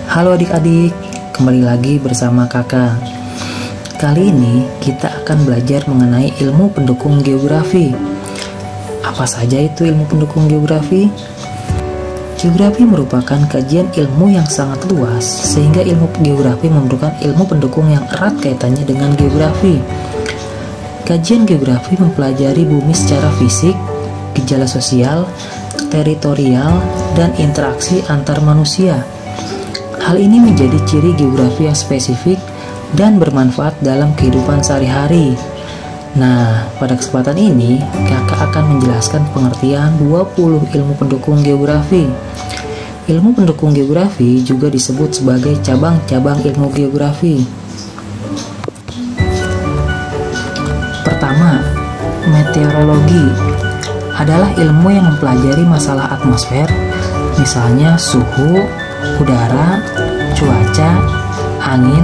Halo adik-adik, kembali lagi bersama kakak. Kali ini kita akan belajar mengenai ilmu pendukung geografi. Apa saja itu ilmu pendukung geografi? Geografi merupakan kajian ilmu yang sangat luas, sehingga ilmu geografi memerlukan ilmu pendukung yang erat kaitannya dengan geografi. Kajian geografi mempelajari bumi secara fisik, gejala sosial, teritorial, dan interaksi antar manusia. Hal ini menjadi ciri geografi yang spesifik dan bermanfaat dalam kehidupan sehari-hari. Nah, pada kesempatan ini, kakak akan menjelaskan pengertian 20 ilmu pendukung geografi. Ilmu pendukung geografi juga disebut sebagai cabang-cabang ilmu geografi. Pertama, meteorologi adalah ilmu yang mempelajari masalah atmosfer, misalnya suhu, udara, cuaca, angin,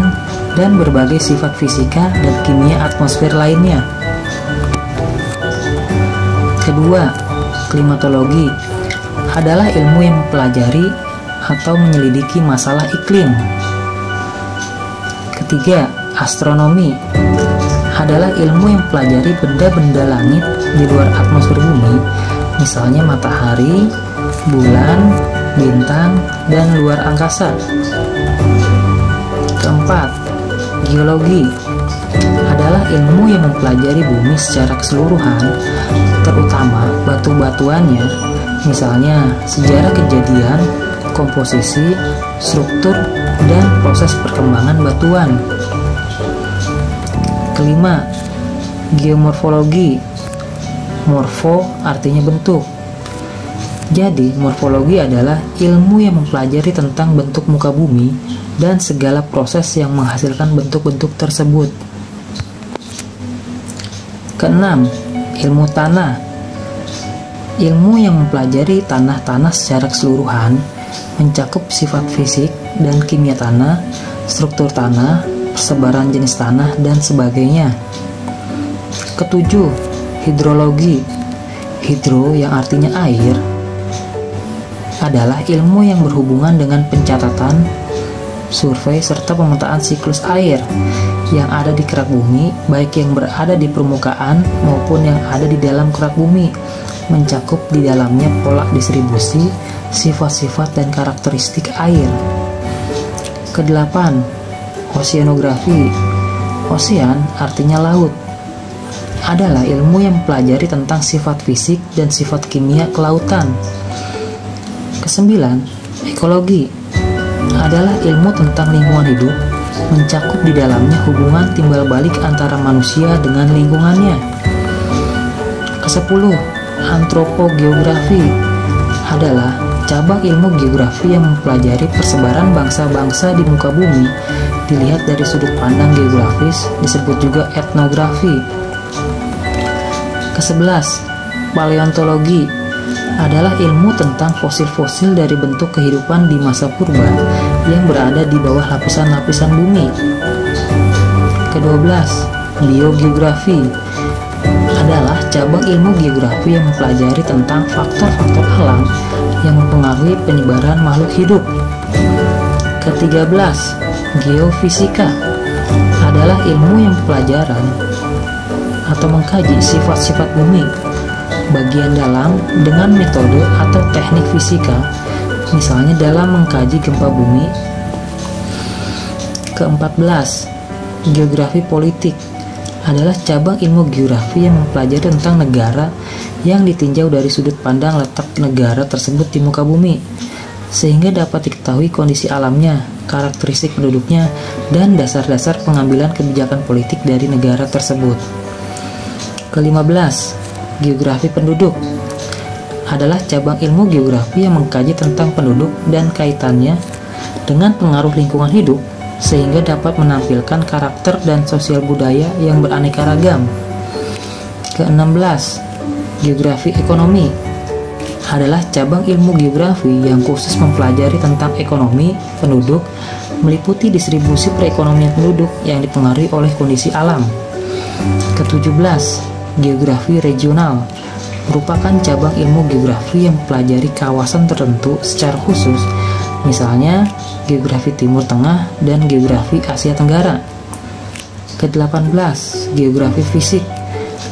dan berbagai sifat fisika dan kimia atmosfer lainnya. Kedua, klimatologi adalah ilmu yang mempelajari atau menyelidiki masalah iklim. Ketiga, astronomi adalah ilmu yang mempelajari benda-benda langit di luar atmosfer bumi, misalnya matahari, bulan, bintang, dan luar angkasa. Keempat, geologi adalah ilmu yang mempelajari bumi secara keseluruhan, terutama batu-batuannya, misalnya sejarah kejadian, komposisi, struktur, dan proses perkembangan batuan. Kelima, geomorfologi. Morfo artinya bentuk. Jadi, morfologi adalah ilmu yang mempelajari tentang bentuk muka bumi dan segala proses yang menghasilkan bentuk-bentuk tersebut. Keenam, ilmu tanah. Ilmu yang mempelajari tanah-tanah secara keseluruhan, mencakup sifat fisik dan kimia tanah, struktur tanah, persebaran jenis tanah, dan sebagainya. Ketujuh, hidrologi. Hidro yang artinya air adalah ilmu yang berhubungan dengan pencatatan, survei, serta pemetaan siklus air yang ada di kerak bumi, baik yang berada di permukaan maupun yang ada di dalam kerak bumi, mencakup di dalamnya pola distribusi, sifat-sifat, dan karakteristik air. Kedelapan, oseanografi. Osean artinya laut, adalah ilmu yang mempelajari tentang sifat fisik dan sifat kimia kelautan. Kesembilan, ekologi adalah ilmu tentang lingkungan hidup, mencakup di dalamnya hubungan timbal balik antara manusia dengan lingkungannya. Kesepuluh, antropogeografi adalah cabang ilmu geografi yang mempelajari persebaran bangsa-bangsa di muka bumi dilihat dari sudut pandang geografis, disebut juga etnografi. Kesebelas, paleontologi adalah ilmu tentang fosil-fosil dari bentuk kehidupan di masa purba yang berada di bawah lapisan-lapisan bumi. Ke-12, biogeografi adalah cabang ilmu geografi yang mempelajari tentang faktor-faktor alam yang mempengaruhi penyebaran makhluk hidup. Ke-13, geofisika adalah ilmu yang pelajaran atau mengkaji sifat-sifat bumi bagian dalam dengan metode atau teknik fisika, misalnya dalam mengkaji gempa bumi. Ke-14, geografi politik adalah cabang ilmu geografi yang mempelajari tentang negara yang ditinjau dari sudut pandang letak negara tersebut di muka bumi, sehingga dapat diketahui kondisi alamnya, karakteristik penduduknya, dan dasar-dasar pengambilan kebijakan politik dari negara tersebut. Ke-15, geografi penduduk adalah cabang ilmu geografi yang mengkaji tentang penduduk dan kaitannya dengan pengaruh lingkungan hidup, sehingga dapat menampilkan karakter dan sosial budaya yang beraneka ragam. Ke-16, geografi ekonomi adalah cabang ilmu geografi yang khusus mempelajari tentang ekonomi penduduk, meliputi distribusi perekonomian penduduk yang dipengaruhi oleh kondisi alam. Ke-17, geografi regional merupakan cabang ilmu geografi yang mempelajari kawasan tertentu secara khusus Misalnya, geografi Timur Tengah dan geografi Asia Tenggara. Ke-18, geografi fisik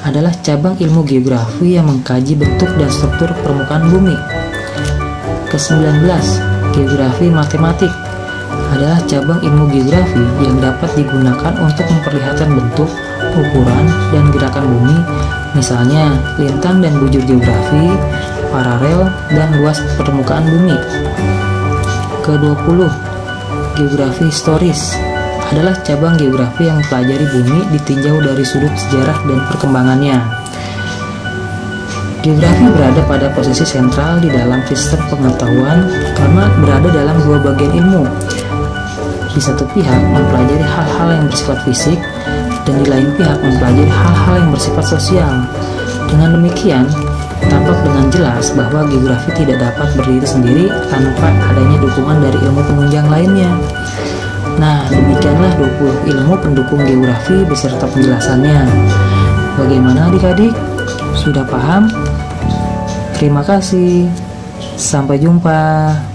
adalah cabang ilmu geografi yang mengkaji bentuk dan struktur permukaan bumi. Ke-19, geografi matematik adalah cabang ilmu geografi yang dapat digunakan untuk memperlihatkan bentuk, ukuran, dan gerakan bumi, misalnya lintang dan bujur geografi, paralel, dan luas permukaan bumi. Ke-20, geografi historis adalah cabang geografi yang mempelajari bumi ditinjau dari sudut sejarah dan perkembangannya. Geografi berada pada posisi sentral di dalam sistem pengetahuan karena berada dalam dua bagian ilmu. Di satu pihak mempelajari hal-hal yang bersifat fisik, dan di lain pihak mempelajari hal-hal yang bersifat sosial. Dengan demikian, tampak dengan jelas bahwa geografi tidak dapat berdiri sendiri tanpa adanya dukungan dari ilmu penunjang lainnya. Nah, demikianlah 20 ilmu pendukung geografi beserta penjelasannya. Bagaimana adik-adik? Sudah paham? Terima kasih. Sampai jumpa.